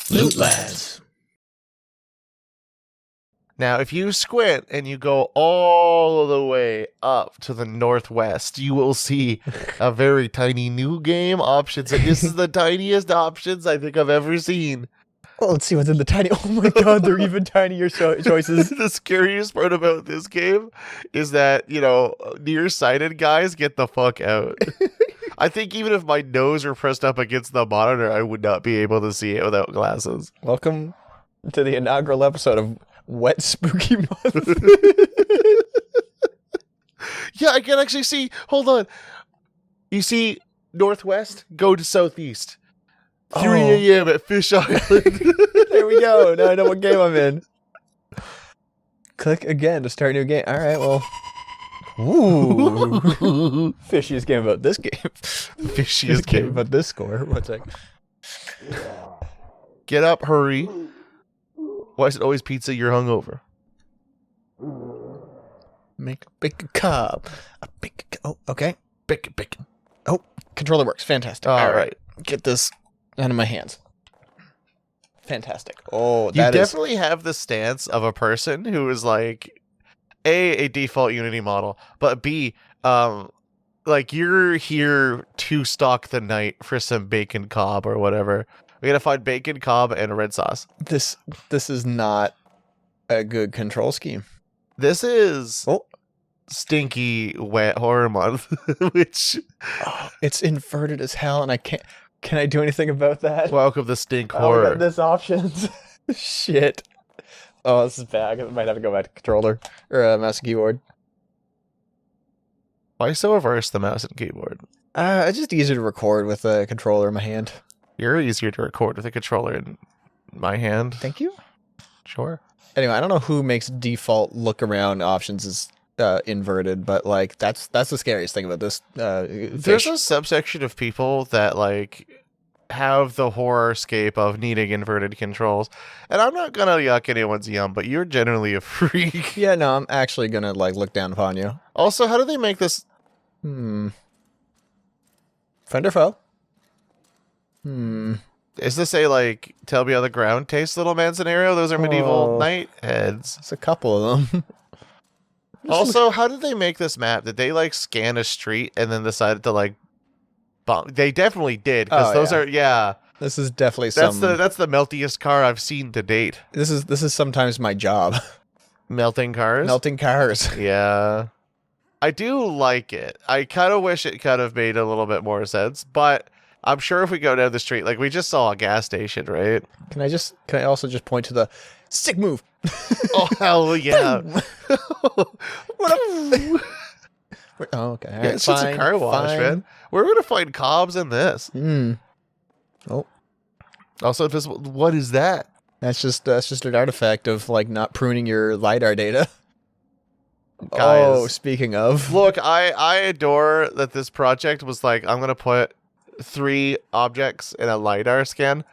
Themlootlads. Now, if you squint and you go all the way up to the northwest, you will see a very tiny new game options. And this is the tiniest options I think I've ever seen. Well, let's see what's in the tiny. Oh my god, they're even tinier choices. The scariest part about this game is that, nearsighted guys get the fuck out. I think even if my nose were pressed up against the monitor, I would not be able to see it without glasses. Welcome to the inaugural episode of Wet Spooky Month. Yeah, I can actually see. Hold on. You see northwest? Go to southeast. 3 a.m. at Fish Island. There we go. Now I know what game I'm in. Click again to start a new game. All right, well. Ooh. Fishiest game about this game. Fishiest game about this score. One sec. Get up, hurry. Why is it always pizza? You're hungover. Make a big cob. Oh, okay. Bacon. Oh, controller works. Fantastic. All right. Get this out of my hands. Fantastic. Oh, You that definitely have the stance of a person who is like, A, default Unity model, but B, like you're here to stalk the night for some bacon cob or whatever. We gotta find bacon cob and red sauce. This is not a good control scheme. This is Oh, stinky wet horror month, which it's inverted as hell, and I can't. Can I do anything about that? welcome to stink Oh, we horror. got this options. Shit. Oh, this is bad. I might have to go back to controller or mouse and keyboard. Why so reverse the mouse and keyboard? It's just easier to record with a controller in my hand. You're easier to record with a controller in my hand. Thank you. Sure. Anyway, I don't know who makes default look around options is inverted, but like that's the scariest thing about this. There's a subsection of people that like have the horrorscape of needing inverted controls, and I'm not gonna yuck anyone's yum, but you're generally a freak. Yeah, no, I'm actually gonna like look down upon you. Also, how do they make this? Friend or foe? Is this a like tell me how the ground tastes, little man scenario? Those are medieval knight heads. It's a couple of them. Also, how did they make this map? Did they like scan a street and then decided to like bomb? They definitely did, because those are This is definitely that's the meltiest car I've seen to date. This is sometimes my job. Melting cars. Melting cars. Yeah. I do like it. I kind of wish it could have made a little bit more sense, but I'm sure if we go down the street, like we just saw a gas station, right? Can I also just point to the sick move? Oh, hell yeah. Oh, okay. All Yeah, right, it's just a car wash, man. We're going to find cobs in this. Oh, Also, what is that? that's just an artifact of like not pruning your LiDAR data. Guys. Oh, speaking of. Look, I adore that this project was like, I'm going to put 3 objects in a LiDAR scan.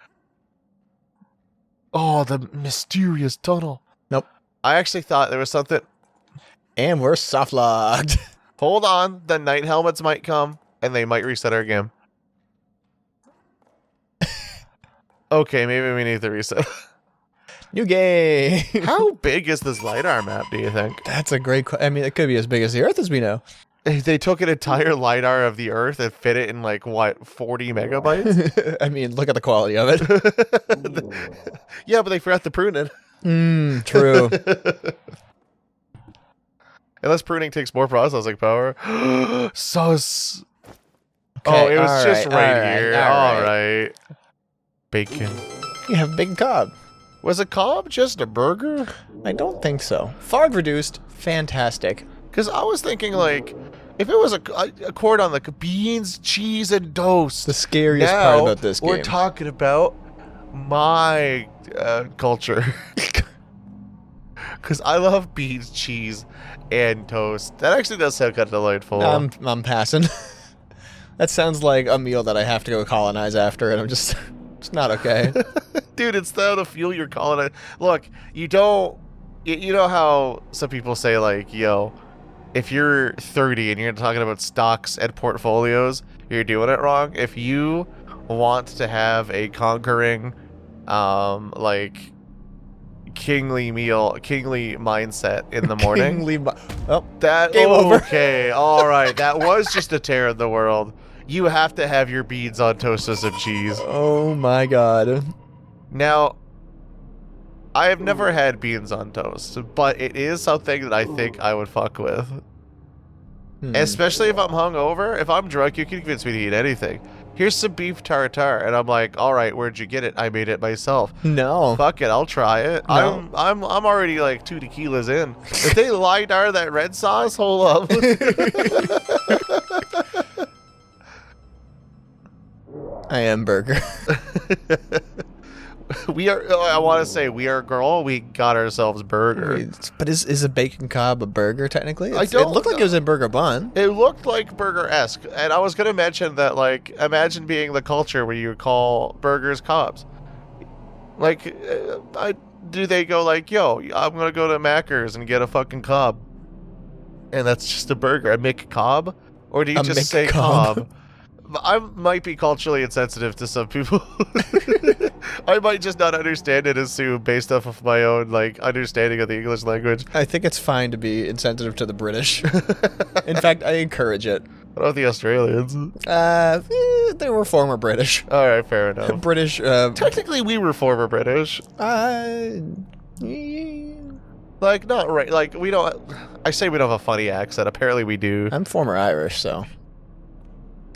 Oh, the mysterious tunnel. Nope. I actually thought there was something. And we're soft locked. Hold on. The night helmets might come, and they might reset our game. Okay, maybe we need to reset. New game. How big is this LiDAR map, do you think? That's a great question. I mean, it could be as big as the Earth as we know. They took an entire LiDAR of the Earth and fit it in, like, what, 40 megabytes? I mean, look at the quality of it. Yeah, but they forgot to prune it. True. Unless pruning takes more processing power. Sus. Okay, Oh, it was just right here. All right. right. Bacon. You have big cob. Was a cob just a burger? I don't think so. Fog reduced. Fantastic. Because I was thinking, like, if it was a chord on the beans, cheese, and toast. The scariest now, part about this game. we're talking about my culture. Because I love beans, cheese, and toast. That actually does sound kind of delightful. I'm passing. That sounds like a meal that I have to go colonize after, and I'm just... It's not okay. Dude, it's the fuel you're calling it. Look, you don't... You know how some people say, like, yo, if you're 30 and you're talking about stocks and portfolios, you're doing it wrong. If you want to have a conquering like kingly mindset in the morning. Oh, That game over. Okay, all right. That was just a tear in the world. You have to have your beans on toast with some cheese. Oh my god. Now, I have never had beans on toast, but it is something that I think I would fuck with. Especially if I'm hungover. If I'm drunk, you can convince me to eat anything. Here's some beef tartare, and I'm like, all right, where'd you get it? I made it myself. No. Fuck it, I'll try it. No. I'm already like 2 tequilas in. If they lidar that red sauce, hold up. I am burger. I want to say we are girl. We got ourselves burger. But is a bacon cob a burger technically? I don't It looked like it was a burger bun. It looked like burger-esque, and I was gonna mention that, like, imagine being the culture where you call burgers cobs. Like, do they go like, yo, I'm gonna go to Macca's and get a fucking cob, and that's just a burger, a McCob, or do you just say cob? I might be culturally insensitive to some people. I might just not understand it, assume, based off of my own, like, understanding of the English language. I think it's fine to be insensitive to the British. In fact, I encourage it. What about the Australians? They were former British. All right, fair enough. British. Technically, we were former British. Like, not right. Like, we don't. I say we don't have a funny accent. Apparently, we do. I'm former Irish, so.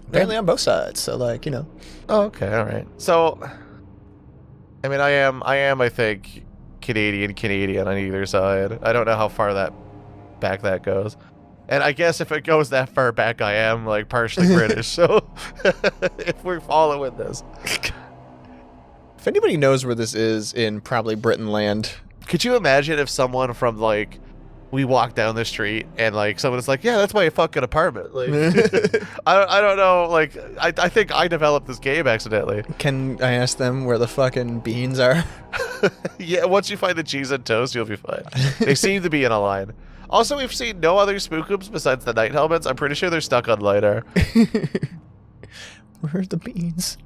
Apparently on both sides, so like, you know. Oh, okay, all right. So, I mean, I am, I think, Canadian on either side. I don't know how far back that goes. And I guess if it goes that far back, I am, like, partially British, so if we're following this. If anybody knows where this is in probably Britain land. Could you imagine if someone from, like, we walk down the street and, like, someone's like, yeah, that's my fucking apartment. Like, I don't know. Like, I think I developed this game accidentally. Can I ask them where the fucking beans are? Yeah, once you find the cheese and toast, you'll be fine. They seem to be in a line. Also, we've seen no other spookums besides the night helmets. I'm pretty sure they're stuck on lidar. Where are the beans?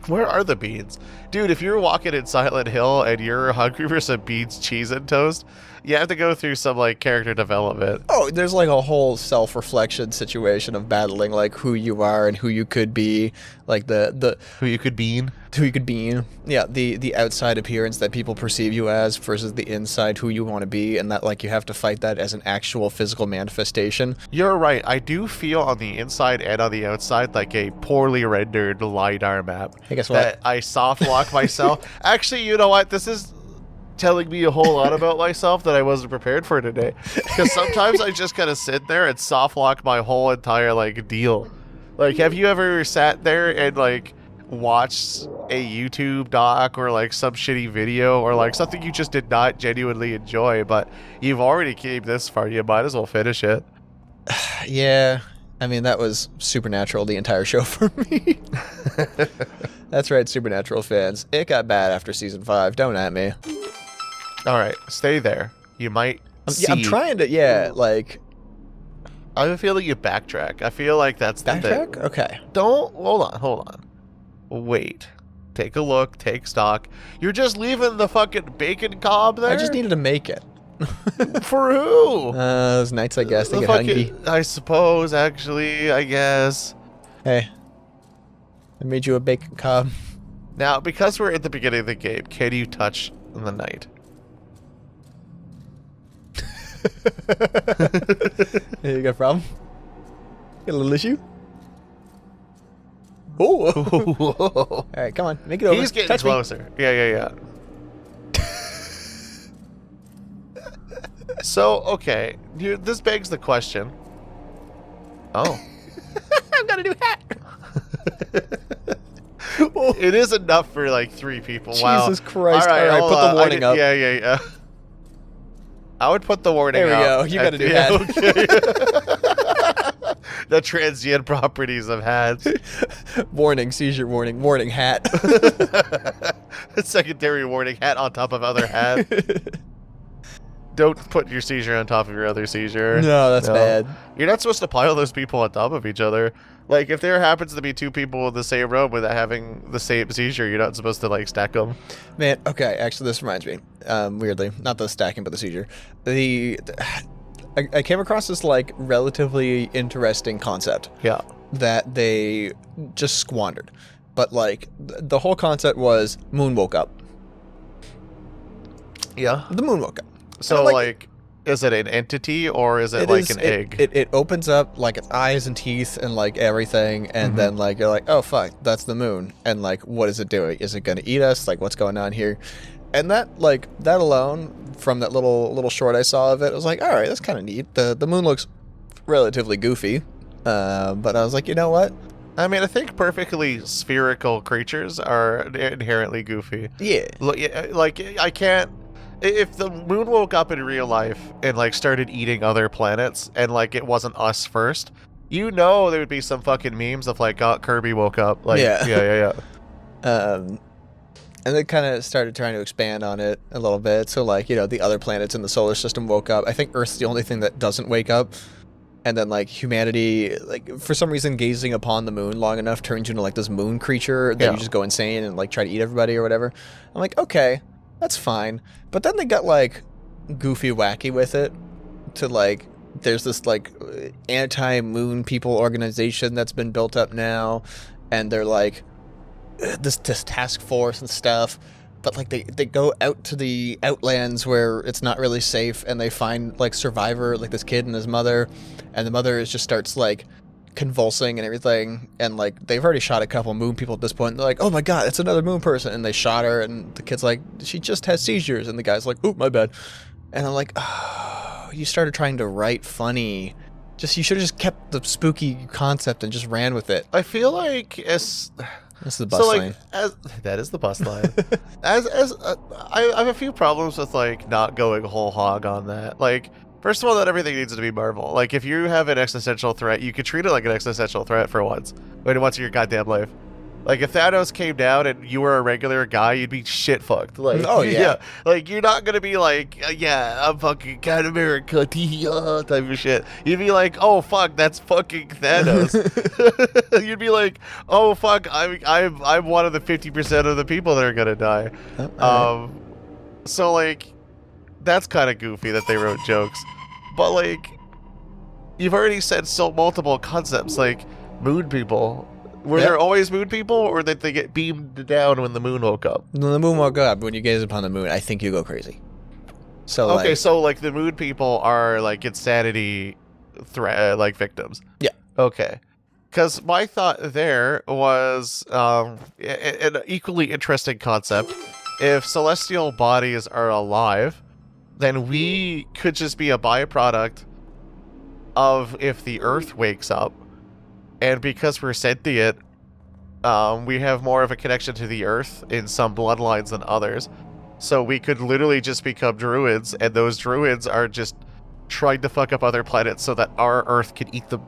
Where are the beans? Dude, if you're walking in Silent Hill and you're hungry for some beans, cheese, and toast, you have to go through some, like, character development. Oh, there's like a whole self-reflection situation of battling like who you are and who you could be, like the Who you could bean? Who you could be. Yeah, the outside appearance that people perceive you as versus the inside who you want to be, and that like you have to fight that as an actual physical manifestation. You're right. I do feel on the inside and on the outside like a poorly rendered LiDAR map. Hey, guess what? That I soft lock myself. Actually, you know what? This is telling me a whole lot about myself that I wasn't prepared for today. Because sometimes I just kind of sit there and soft lock my whole entire, like, deal. Like, have you ever sat there and, like, watched a YouTube doc or, like, some shitty video or, like, something you just did not genuinely enjoy, but you've already came this far, you might as well finish it. Yeah, I mean, that was Supernatural the entire show for me. That's right, Supernatural fans. It got bad after season 5. Don't at me. All right, stay there. You might see. Yeah, I'm trying to, like... I have a feeling you backtrack. I feel like that's the Backtrack? thing. Okay. Don't... Hold on. Wait. Take a look. Take stock. You're just leaving the fucking bacon cob there? I just needed to make it. For who? Those nights, I guess, they get hungry. I suppose, actually, I guess. Hey. I made you a bacon cob. Now, because we're at the beginning of the game, can you touch the knight? Hey, you got a problem? Got a little issue? Oh! All right, come on, make it over. He's getting Touch closer. Me. Yeah. So, okay, this begs the question. Oh. I've got a new hat! It is enough for, like, 3 people. Wow. Jesus Christ. All right, put the warning up. Yeah. I would put the warning there we up. go. You got a new hat. Okay. The transient properties of hats. Warning, seizure warning, warning hat. Secondary warning, hat on top of other hat. Don't put your seizure on top of your other seizure. No, that's bad. You're not supposed to pile those people on top of each other. Like, if there happens to be two people in the same room without having the same seizure, you're not supposed to, like, stack them. Man, okay, actually, this reminds me, weirdly, not the stacking, but the seizure. I came across this, like, relatively interesting concept Yeah. that they just squandered. But, like, the whole concept was moon woke up. Yeah. The moon woke up. So, And, like, is it an entity or is it like an egg? It opens up, like, its eyes and teeth and, like, everything, and then, like, you're like, oh, fuck, that's the moon. And, like, what is it doing? Is it going to eat us? Like, what's going on here? And that, like, that alone, from that little short I saw of it, I was like, all right, that's kind of neat. The moon looks relatively goofy, but I was like, you know what? I mean, I think perfectly spherical creatures are inherently goofy. Yeah. Like, I can't... If the moon woke up in real life and, like, started eating other planets and, like, it wasn't us first, you know there would be some fucking memes of, like, oh, Kirby woke up. Like, yeah. And they kind of started trying to expand on it a little bit. So, like, you know, the other planets in the solar system woke up. I think Earth's the only thing that doesn't wake up. And then, like, humanity, like, for some reason, gazing upon the moon long enough turns you into, like, this moon creature that you just go insane and, like, try to eat everybody or whatever. I'm like, okay, that's fine. But then they got, like, goofy wacky with it to, like, there's this, like, anti-moon people organization that's been built up now. And they're, like, this task force and stuff. But, like, they go out to the outlands where it's not really safe, and they find, like, Survivor, like, this kid and his mother, and the mother just starts, like, convulsing and everything, and, like, they've already shot a couple moon people at this point, and they're like, oh my god, it's another moon person, and they shot her, and the kid's like, she just has seizures, and the guy's like, oop, my bad. And I'm like, oh, you started trying to write funny. You should have just kept the spooky concept and just ran with it. I feel like as... This is the bus line. That is the bus line. I have a few problems with, like, not going whole hog on that. Like, first of all, not everything needs to be Marvel. Like, if you have an existential threat, you could treat it like an existential threat for once. Once in your goddamn life. Like, if Thanos came down and you were a regular guy, you'd be shit fucked. Like, oh yeah. Like, you're not gonna be like, yeah, I'm fucking Captain America, type of shit. You'd be like, oh fuck, that's fucking Thanos. You'd be like, oh fuck, I'm one of the 50% of the people that are gonna die. So like, that's kind of goofy that they wrote jokes, but like, you've already said so multiple concepts like moon people. Were there always moon people, or did they get beamed down when the moon woke up? When the moon woke up, when you gaze upon the moon, I think you go crazy. So okay, so like the moon people are like insanity like victims. Yeah. Okay. Because my thought there was an equally interesting concept. If celestial bodies are alive, then we could just be a byproduct of if the Earth wakes up. And because we're sentient, we have more of a connection to the Earth in some bloodlines than others. So we could literally just become druids, and those druids are just trying to fuck up other planets so that our Earth can eat them.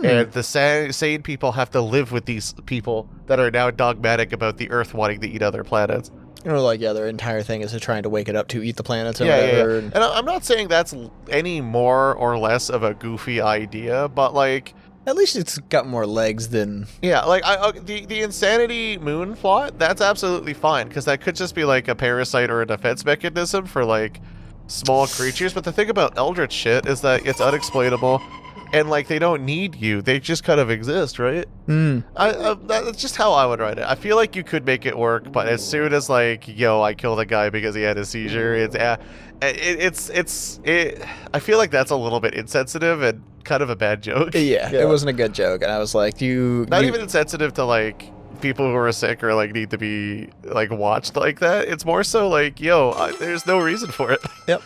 And the sane people have to live with these people that are now dogmatic about the Earth wanting to eat other planets. You know, like, yeah, their entire thing is to trying to wake it up to eat the planets or whatever. And I'm not saying that's any more or less of a goofy idea, but like... At least it's got more legs than... Yeah, like, the insanity moon plot, that's absolutely fine, because that could just be, like, a parasite or a defense mechanism for, like, small creatures. But the thing about eldritch shit is that it's unexplainable, and, like, they don't need you. They just kind of exist, right? That's just how I would write it. I feel like you could make it work, but as soon as, like, yo, I killed a guy because he had a seizure, I feel like that's a little bit insensitive and kind of a bad joke. Yeah, it wasn't a good joke, and I was like, not even insensitive to, like, people who are sick or, like, need to be, like, watched like that. It's more so like, yo, there's no reason for it. Yep.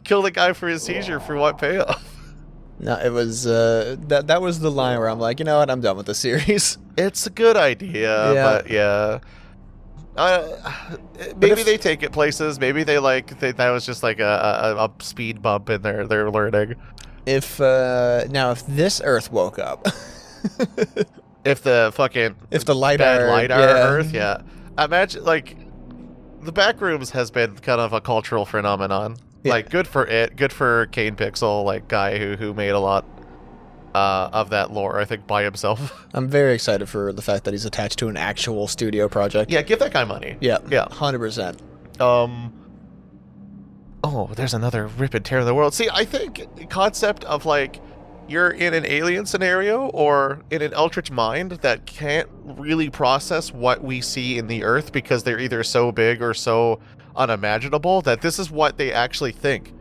Kill the guy for his seizure for what payoff? No, it was that was the line where I'm like, you know what, I'm done with the series. It's a good idea, but yeah. Maybe they take it places. Maybe they that was just like a speed bump in their learning. If this Earth woke up, if the LiDAR Earth, imagine, like, the Backrooms has been kind of a cultural phenomenon. Yeah. Like, good for it, good for Kane Pixel, like, guy who made a lot. of that lore, I think, by himself. I'm very excited for the fact that he's attached to an actual studio project. Yeah, give that guy money. Yeah. Yeah. 100%. Oh, there's another rip and tear in the world. See, I think concept of like you're in an alien scenario or in an eldritch mind that can't really process what we see in the earth because they're either so big or so unimaginable that this is what they actually think.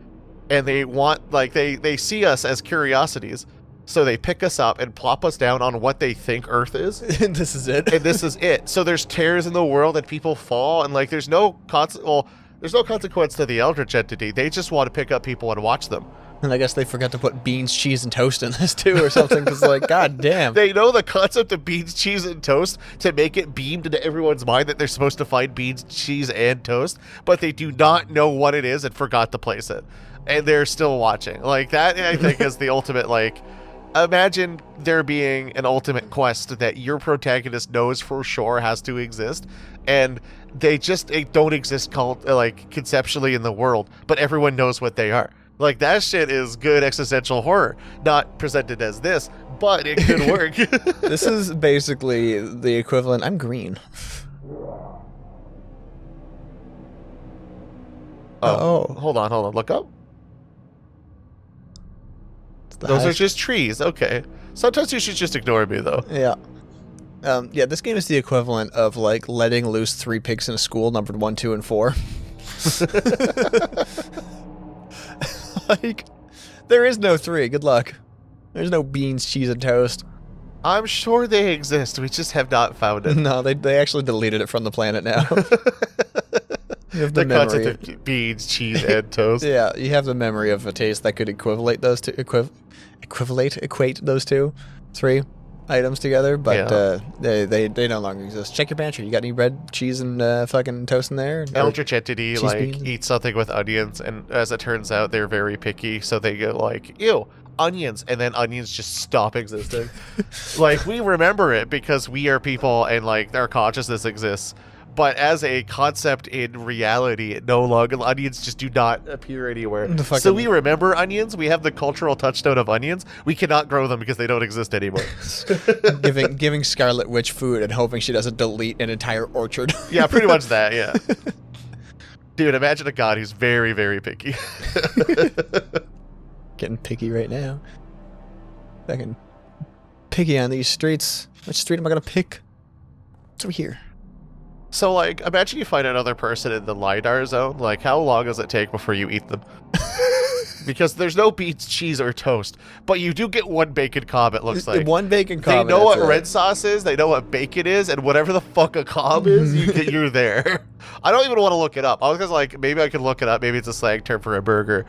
And they want, like, they see us as curiosities. So they pick us up and plop us down on what they think Earth is. And this is it. And this is it. So there's tears in the world and people fall and like there's no consequence to the eldritch entity. They just want to pick up people and watch them. And I guess they forgot to put beans, cheese, and toast in this too, or something. Because like, god damn. They know the concept of beans, cheese, and toast to make it beamed into everyone's mind that they're supposed to find beans, cheese, and toast, but they do not know what it is and forgot to place it, and they're still watching. Like that, I think, is the ultimate. Like, imagine there being an ultimate quest that your protagonist knows for sure has to exist, and they don't exist conceptually in the world, but everyone knows what they are. Like, that shit is good existential horror. Not presented as this, but it could work. This is basically the equivalent. I'm green. Oh. Hold on. Look up. Those are just trees. Okay. Sometimes you should just ignore me, though. Yeah. Yeah, this game is the equivalent of, like, letting loose 3 pigs in a school numbered 1, 2, and 4. Like, there is no 3. Good luck. There's no beans, cheese, and toast. I'm sure they exist. We just have not found it. No, they actually deleted it from the planet now. You have the memory. Concept of beans, cheese, and toast. Yeah, you have the memory of a taste that could equate those two. Equate those 3 items together, but yeah. they no longer exist. Check your pantry. You got any bread, cheese, and fucking toast in there? Eldritch entity eats something with onions, and as it turns out, they're very picky, so they go like, ew, onions, and then onions just stop existing. Like, we remember it because we are people and like our consciousness exists. But as a concept in reality, no longer, onions just do not appear anywhere. So we remember onions. We have the cultural touchstone of onions. We cannot grow them because they don't exist anymore. giving Scarlet Witch food and hoping she doesn't delete an entire orchard. Yeah, pretty much that, yeah. Dude, imagine a god who's very, very picky. Getting picky right now. Fucking picky on these streets. Which street am I going to pick? It's over here. So, like, imagine you find another person in the LiDAR zone. Like, how long does it take before you eat them? Because there's no beans, cheese, or toast. But you do get 1 bacon cob, it looks like. 1 bacon cob. They know what red sauce is, they know what bacon is, and whatever the fuck a cob is, you're there. I don't even want to look it up. I was like, maybe I could look it up. Maybe it's a slang term for a burger.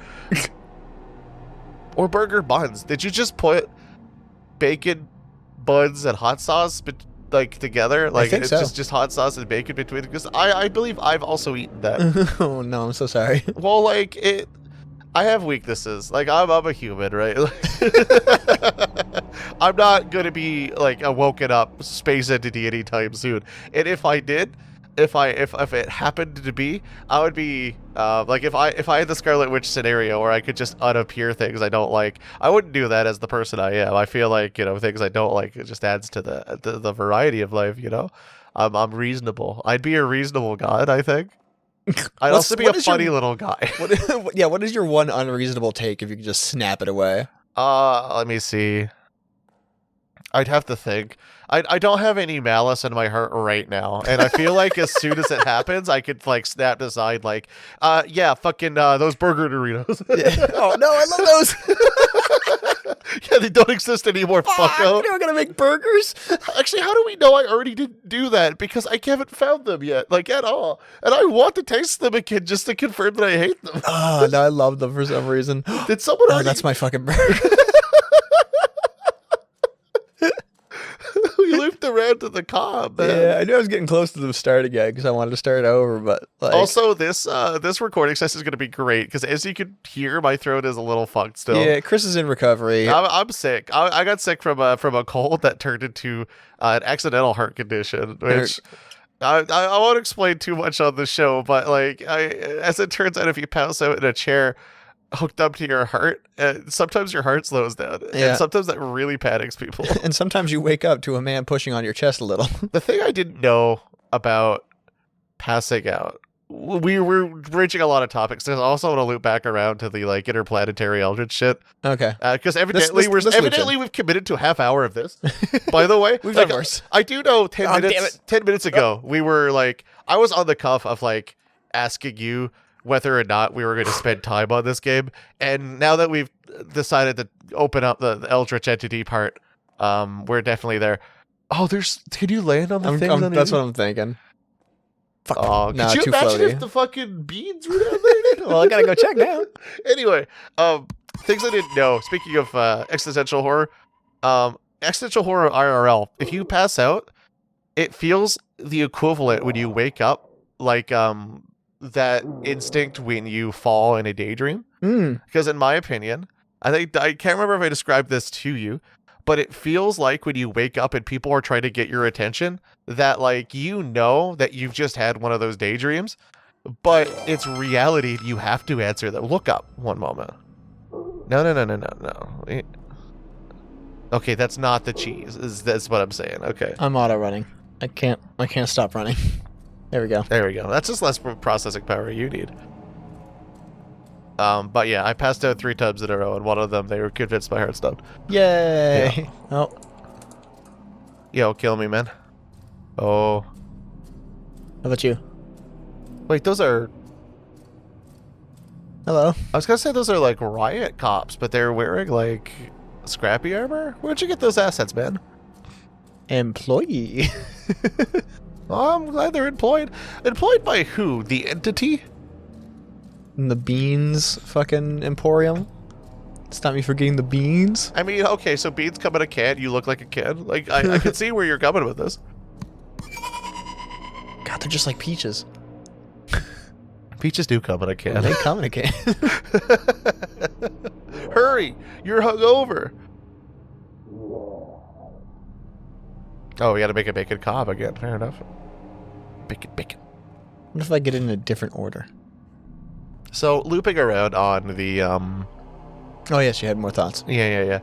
Or burger buns. Did you just put bacon, buns, and hot sauce together? Like, it's so. just hot sauce and bacon between? Because I believe I've also eaten that. Oh no, I'm so sorry. Well, like, I have weaknesses. Like, I'm a human, right? I'm not gonna be like a woken up space entity anytime soon. And if I did, if it happened to be, I would be like, if I had the Scarlet Witch scenario where I could just unappear things I don't like, I wouldn't do that as the person I am. I feel like, things I don't like, it just adds to the variety of life. I'm reasonable. I'd be a reasonable god, I think. I'd also be a funny little guy. What is your one unreasonable take if you could just snap it away? Let me see. I'd have to think. I don't have any malice in my heart right now, and I feel like as soon as it happens, I could like snap aside, like, yeah, fucking those burger Doritos. Yeah. Oh no, I love those. Yeah, they don't exist anymore. Fucko. We're gonna make burgers. Actually, how do we know I already didn't do that? Because I haven't found them yet, like at all, and I want to taste them again just to confirm that I hate them. Oh no, I love them for some reason. Did someone? Oh, that's my fucking burger. We looped around to the cob, man. Yeah, I knew I was getting close to the start again because I wanted to start over, but like... Also, this recording session is going to be great because as you can hear, my throat is a little fucked still. Yeah, Chris is in recovery. I'm sick. I got sick from a cold that turned into an accidental heart condition, which I won't explain too much on the show, but like, as it turns out, if you pass out in a chair hooked up to your heart, and sometimes your heart slows down, Yeah. and sometimes that really panics people. And sometimes you wake up to a man pushing on your chest a little. The thing I didn't know about passing out, we were reaching a lot of topics. I also want to loop back around to the like interplanetary eldritch shit, Okay. because evidently This loops in. we've committed to a half hour of this. By the way, We've like, done worse. I do know 10 Oh, damn minutes. it. 10 minutes ago, we were like, I was on the cuff of like asking you whether or not we were going to spend time on this game, and now that we've decided to open up the eldritch entity part, we're definitely there. Oh, can you land on the things? That's what I'm thinking. Fuck. Oh, Nah, could you too imagine floaty. if the fucking beans were down there? Well, I gotta go check now. Anyway, things I didn't know. Speaking of existential horror, existential horror IRL. If you pass out, it feels the equivalent when you wake up, like that instinct when you fall in a daydream. Because in my opinion, I can't remember if I described this to you, but it feels like when you wake up and people are trying to get your attention, that like you know that you've just had one of those daydreams, but it's reality. You have to answer them. Look up one moment. No. Okay, that's not the cheese. That's what I'm saying. Okay. I'm auto running. I can't stop running. There we go. There we go. That's just less processing power you need. But yeah, I passed out 3 times in a row, and one of them they were convinced my heart stopped. Yay! Yeah. Oh, Yo, kill me, man. Oh, how about you? wait, those are. Hello. I was gonna say those are like riot cops, but they're wearing like scrappy armor. Where'd you get those assets, man? Employee. Oh, I'm glad they're employed. Employed by who? The entity? In the beans fucking emporium. Stop me from getting the beans. I mean, okay, so beans come in a can. You look like a kid. Like I can see where you're coming with this. God, they're just like peaches. Peaches do come in a can. They come in a can. Hurry! You're hungover. Oh, we gotta make a bacon cob again. Fair enough. Bacon. What if I get it in a different order? So, looping around on the, Oh, yes, you had more thoughts. Yeah.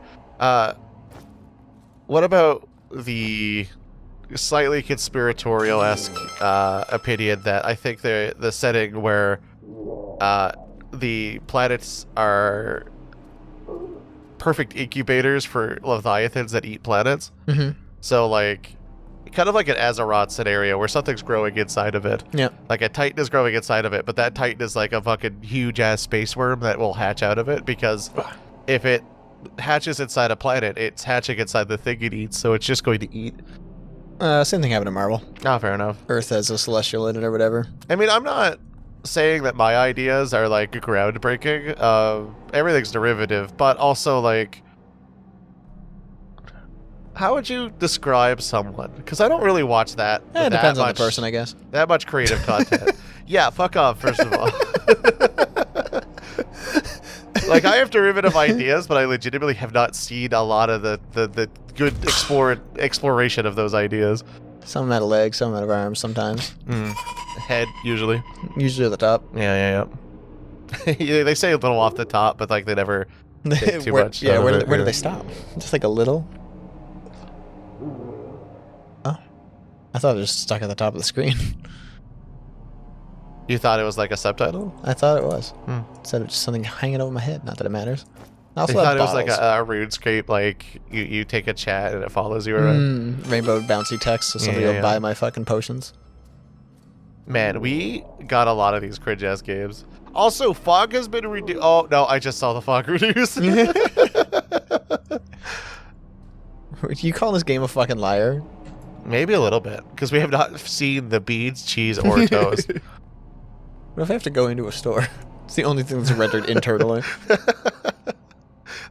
What about the slightly conspiratorial-esque opinion that I think the setting where the planets are perfect incubators for leviathans that eat planets? Mm-hmm. So, like, kind of like an Azeroth scenario where something's growing inside of it. Yeah. Like a Titan is growing inside of it, but that Titan is like a fucking huge-ass space worm that will hatch out of it, because if it hatches inside a planet, it's hatching inside the thing it eats, so it's just going to eat. Same thing happened to Marvel. Ah, fair enough. Earth has a celestial in it or whatever. I mean, I'm not saying that my ideas are, like, groundbreaking. Everything's derivative, but also, like, how would you describe someone? Because I don't really watch that. It depends on the person, I guess. That much creative content. Yeah, fuck off, first of all. Like, I have derivative ideas, but I legitimately have not seen a lot of the good exploration of those ideas. Some out of legs, some out of arms, sometimes. Head, usually. Usually at the top. Yeah. Yeah, they say a little off the top, but, like, they never take too much. Yeah, out of it, where do they stop? Just like a little? Oh. I thought it was stuck at the top of the screen. You thought it was like a subtitle? I thought it was. Instead of just something hanging over my head. Not that it matters. I also I thought have it was like bottles. a RuneScape, like you take a chat and it follows you around. Rainbow bouncy text, so somebody Yeah, will yeah. buy my fucking potions. Man, we got a lot of these cringe ass games. Also, fog has been reduced. Oh no, I just saw the fog reduced. You call this game a fucking liar? Maybe a little bit, because we have not seen the beans, cheese, or toast. What if I have to go into a store? It's the only thing that's rendered internally.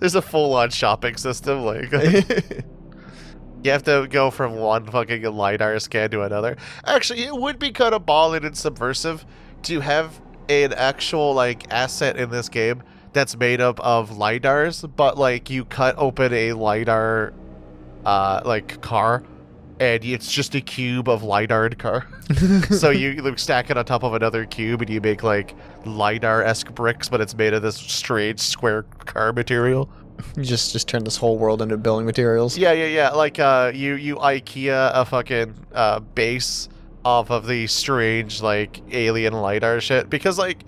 There's a full-on shopping system, like you have to go from one fucking LiDAR scan to another. Actually, it would be kind of ballin' and subversive to have an actual, like, asset in this game that's made up of LiDARs, but, like, you cut open a LiDAR, like, car, and it's just a cube of LiDAR car. So you like, stack it on top of another cube, and you make like LiDAR-esque bricks, but it's made of this strange square car material. You just turn this whole world into building materials. Yeah. Like you IKEA a fucking base off of the strange like alien LiDAR shit, because like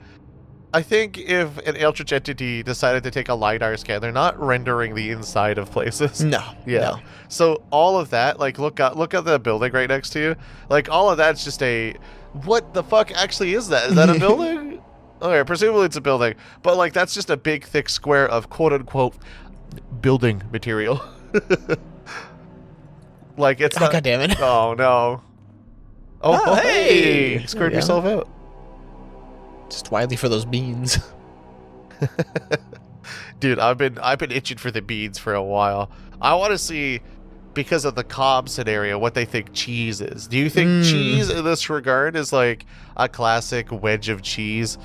I think if an Eldritch entity decided to take a LiDAR scan, they're not rendering the inside of places. No. Yeah. No. So all of that, like look at the building right next to you. Like all of that's just what the fuck actually is that? Is that a building? Okay, presumably it's a building. But like that's just a big thick square of quote unquote building material. Like it's not. God damn it. Oh no. Oh, hey! Squared Yeah. yourself out. Just widely for those beans. Dude, I've been itching for the beans for a while. I want to see, because of the Cobb scenario, what they think cheese is. Do you think cheese in this regard is like a classic wedge of cheese,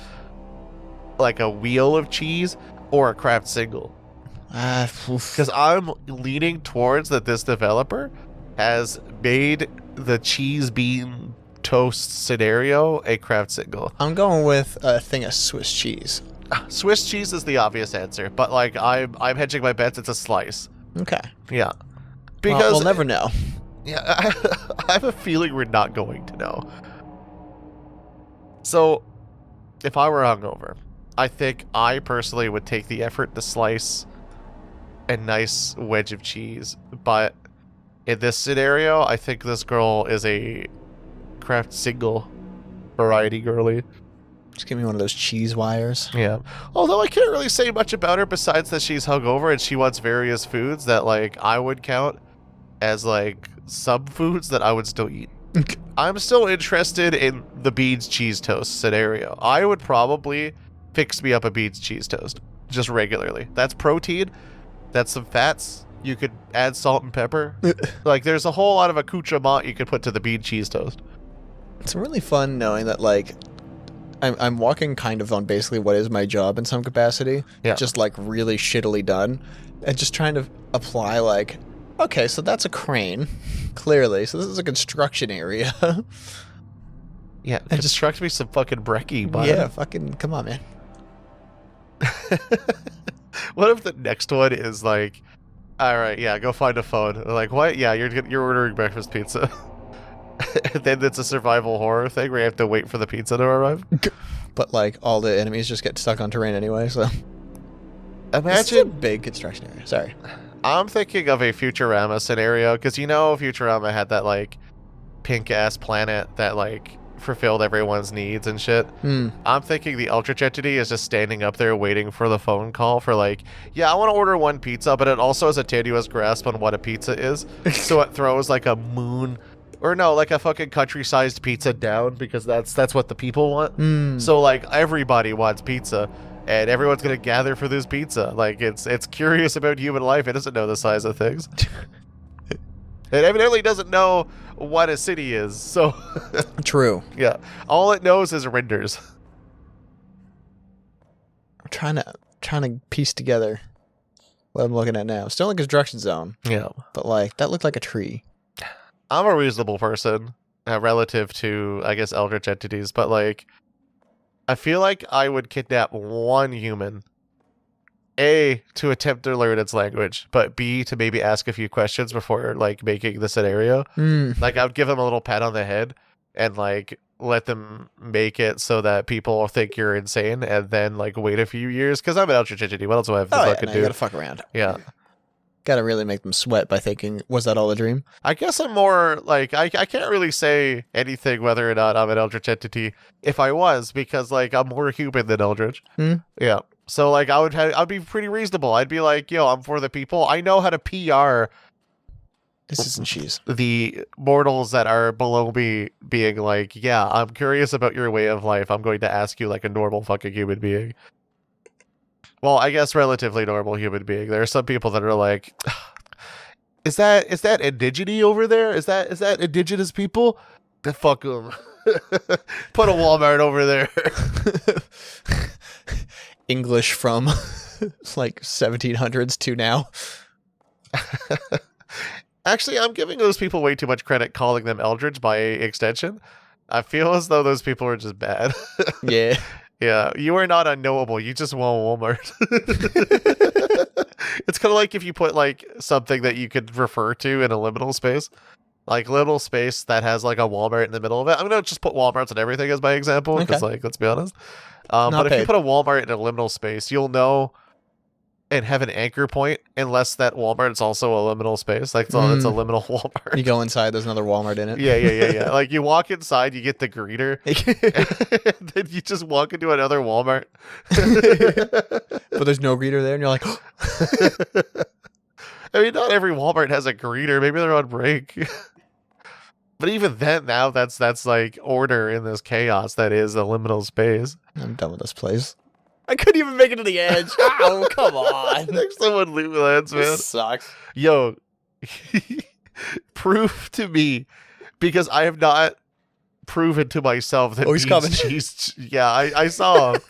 like a wheel of cheese, or a craft single? Because I'm leaning towards that this developer has made the cheese bean toast scenario a craft single. I'm going with a thing of Swiss cheese. Swiss cheese is the obvious answer, but like I'm hedging my bets. It's a slice. Okay. Yeah, Well, because we'll never know. yeah, I have a feeling we're not going to know. So, if I were hungover, I think I personally would take the effort to slice a nice wedge of cheese. But in this scenario, I think this girl is a craft single variety girly. Just give me one of those cheese wires. Yeah. Although I can't really say much about her besides that she's hungover and she wants various foods that like I would count as like sub foods that I would still eat. I'm still interested in the beans cheese toast scenario. I would probably fix me up a beans cheese toast just regularly. That's protein. That's some fats. You could add salt and pepper. Like there's a whole lot of accoutrement you could put to the bean cheese toast. It's really fun knowing that, like, I'm walking kind of on basically what is my job in some capacity. Yeah. Just, like, really shittily done. And just trying to apply, like, okay, so that's a crane, clearly. So this is a construction area. Yeah, construct me some fucking brekkie, bud. Yeah, fucking, come on, man. What if the next one is like, all right, yeah, go find a phone. Like, what? Yeah, you're ordering breakfast pizza. And then it's a survival horror thing where you have to wait for the pizza to arrive. But, like, all the enemies just get stuck on terrain anyway, so. This is a Imagine, big construction area. Sorry. I'm thinking of a Futurama scenario, because you know Futurama had that, like, pink-ass planet that, like, fulfilled everyone's needs and shit. I'm thinking the Eldritch entity is just standing up there waiting for the phone call for like, yeah, I want to order one pizza, but it also has a tenuous grasp on what a pizza is. So it throws like a moon, or no, like a fucking country-sized pizza down, because that's what the people want. So like everybody wants pizza, and everyone's gonna gather for this pizza. Like it's curious about human life. It doesn't know the size of things. It evidently doesn't know what a city is, so True. yeah, all it knows is renders. I'm trying to piece together what I'm looking at now. Still in construction zone, Yeah, but like that looked like a tree. I'm a reasonable person relative to, I guess, Eldritch entities, but like, I feel like I would kidnap one human, A, to attempt to learn its language, but B, to maybe ask a few questions before like making the scenario. Like I would give them a little pat on the head and like let them make it so that people think you're insane, and then like wait a few years, because I'm an Eldritch entity. What else do I have to fucking You do? gotta fuck around. Yeah. Gotta really make them sweat by thinking, was that all a dream? I guess I'm more like I can't really say anything whether or not I'm an Eldritch entity if I was, because like I'm more human than Eldritch. Yeah. So like I'd be pretty reasonable. I'd be like, yo, I'm for the people. I know how to PR This isn't cheese. the mortals that are below me, being like, yeah, I'm curious about your way of life. I'm going to ask you like a normal fucking human being. Well, I guess relatively normal human being. There are some people that are like, is that indigeny over there? Is that indigenous people? Fuck them. Put a Wal-Mart over there. English from like 1700s to now. Actually, I'm giving those people way too much credit calling them Eldritch by extension. I feel as though those people are just bad. Yeah. Yeah, you are not unknowable. You just want Walmart. It's kind of like if you put like something that you could refer to in a liminal space, like liminal space that has like a Walmart in the middle of it. I'm gonna just put Walmarts and everything as my example because, Okay. like, let's be honest. Not But if you paid. put a Walmart in a liminal space, you'll know and have an anchor point, unless that Walmart is also a liminal space. Like, it's a liminal Walmart. You go inside, there's anher Walmart in it. Yeah. Like, you walk inside, you get the greeter, and then you just walk into another Walmart. But there's no greeter there, and you're like, I mean, not every Walmart has a greeter. Maybe they're on break. But even then, now that's like order in this chaos that is a liminal space. I'm done with this place. I couldn't even make it to the edge. Oh, come on. Next someone lootlads, man. This sucks. Yo, prove to me, because I have not proven to myself that he's beans, coming. cheese. Yeah, I saw him.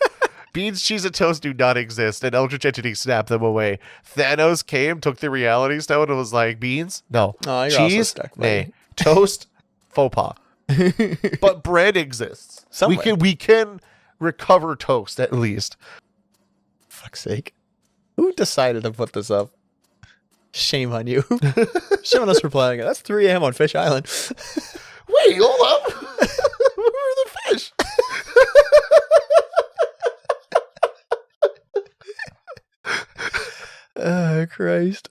Beans, cheese, and toast do not exist, and Eldritch Entity snapped them away. Thanos came, took the Reality Stone, and was like, beans? No. Oh, you're also Cheese? stuck, Nay. buddy. Toast? Faux pas. But bread exists. Somewhere. We can recover toast, at least. Fuck's sake. Who decided to put this up? Shame on you. Shame on us for playing it. That's 3 a.m. on Fish Island. Wait, hold up. Where are the fish? Oh, Christ.